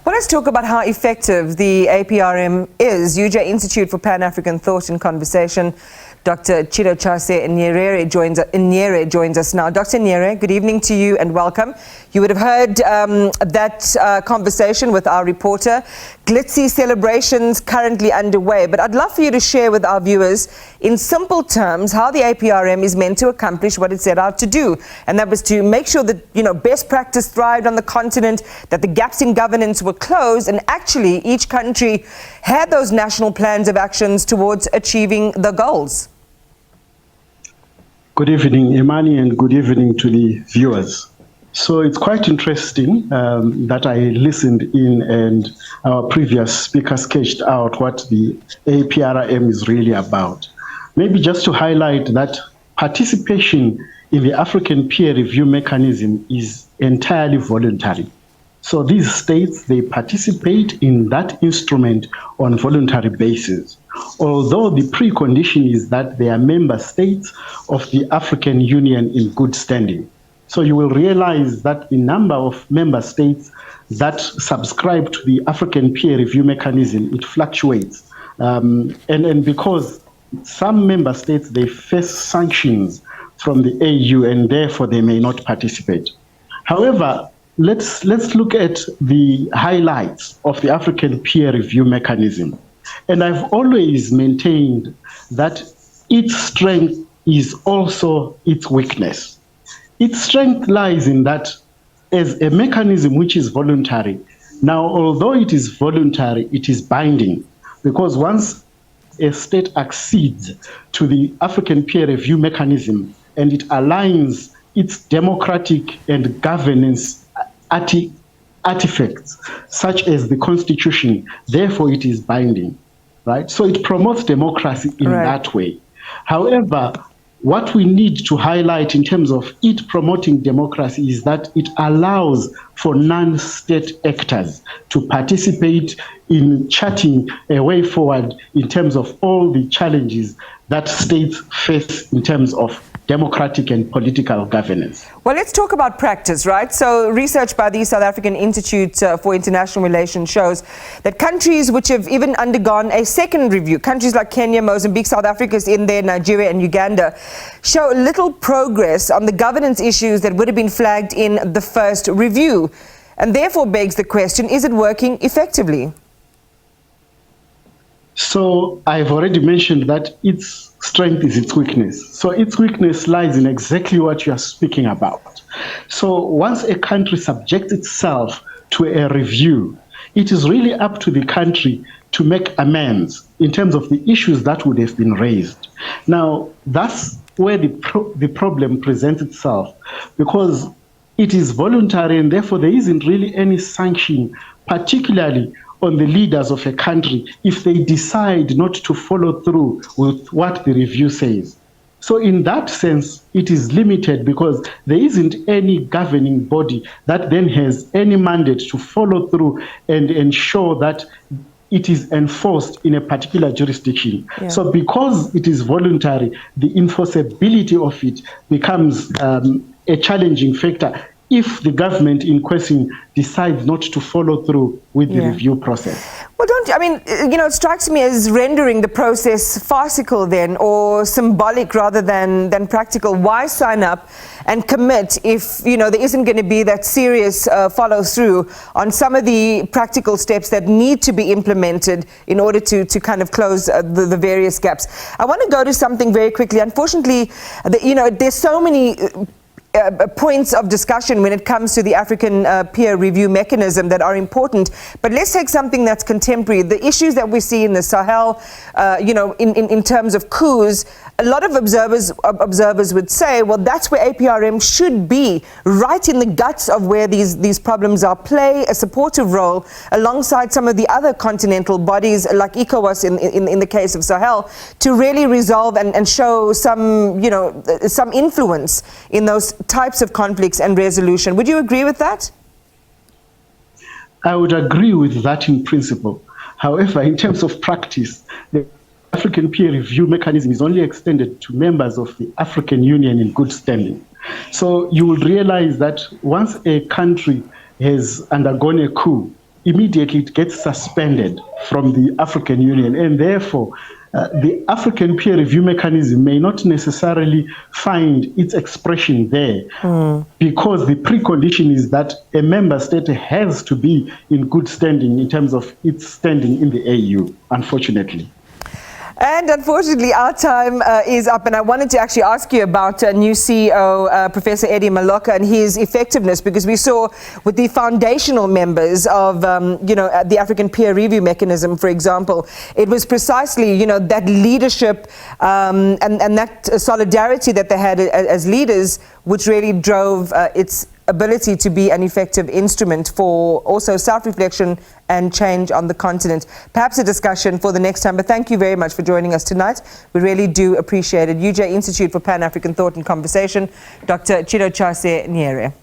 Well, let's talk about how effective the APRM is. UJ Institute for Pan-African Thought and Conversation. Dr. Chidochashe Nyere joins us now. Dr. Nyere, good evening to you and welcome. You would have heard that conversation with our reporter. Glitzy celebrations currently underway, but I'd love for you to share with our viewers in simple terms how the APRM is meant to accomplish what it set out to do, and that was to make sure that best practice thrived on the continent, that the gaps in governance were closed, and actually each country had those national plans of actions towards achieving the goals. Good evening, Imani, and good evening to the viewers. So it's quite interesting that I listened in and our previous speaker sketched out what the APRM is really about. Maybe just to highlight that participation in the African peer review mechanism is entirely voluntary. So these states, they participate in that instrument on voluntary basis, although the precondition is that they are member states of the African Union in good standing. So you will realize that the number of member states that subscribe to the African peer review mechanism, it fluctuates. And because some member states, they face sanctions from the AU and therefore they may not participate. However, let's look at the highlights of the African peer review mechanism. And I've always maintained that its strength is also its weakness. Its strength lies in that as a mechanism which is voluntary. Now, although it is voluntary, it is binding, because once a state accedes to the African peer review mechanism and it aligns its democratic and governance artifacts, such as the Constitution, therefore it is binding, right? So it promotes democracy in that way. However, what we need to highlight in terms of it promoting democracy is that it allows for non-state actors to participate in charting a way forward in terms of all the challenges that states face in terms of democratic and political governance. Well, let's talk about practice, right? So research by the South African Institute for International Relations shows that countries which have even undergone a second review, countries like Kenya, Mozambique, South Africa is in there, Nigeria and Uganda, show little progress on the governance issues that would have been flagged in the first review. And therefore begs the question, is it working effectively? So I've already mentioned that its strength is its weakness. So its weakness lies in exactly what you are speaking about. So once a country subjects itself to a review, it is really up to the country to make amends in terms of the issues that would have been raised. Now, that's where the problem presents itself, because it is voluntary and therefore there isn't really any sanction, particularly on the leaders of a country if they decide not to follow through with what the review says. So in that sense, it is limited because there isn't any governing body that then has any mandate to follow through and ensure that it is enforced in a particular jurisdiction. Yeah. So because it is voluntary, the enforceability of it becomes a challenging factor if the government in question decides not to follow through with the review process. Well, it strikes me as rendering the process farcical then, or symbolic rather than practical. Why sign up and commit if, there isn't going to be that serious follow through on some of the practical steps that need to be implemented in order to kind of close the various gaps? I want to go to something very quickly. Unfortunately, there's so many points of discussion when it comes to the African peer review mechanism that are important. But let's take something that's contemporary. The issues that we see in the Sahel, in terms of coups, a lot of observers would say, well, that's where APRM should be, right in the guts of where these problems are, play a supportive role alongside some of the other continental bodies like ECOWAS in the case of Sahel, to really resolve and show some influence in those types of conflicts and resolution. Would you agree with that? I would agree with that in principle. However, in terms of practice, the African peer review mechanism is only extended to members of the African Union in good standing. So you will realize that once a country has undergone a coup, immediately it gets suspended from the African Union, and therefore the African peer review mechanism may not necessarily find its expression there, because the precondition is that a member state has to be in good standing in terms of its standing in the AU, unfortunately. And unfortunately, our time is up, and I wanted to actually ask you about new CEO, Professor Eddie Maloka, and his effectiveness, because we saw with the foundational members of, the African peer review mechanism, for example, it was precisely, that leadership and that solidarity that they had as leaders, which really drove its ability to be an effective instrument for also self-reflection and change on the continent. Perhaps a discussion for the next time, but thank you very much for joining us tonight. We really do appreciate it. UJ Institute for Pan-African Thought and Conversation, Dr. Chidochashe Nyere.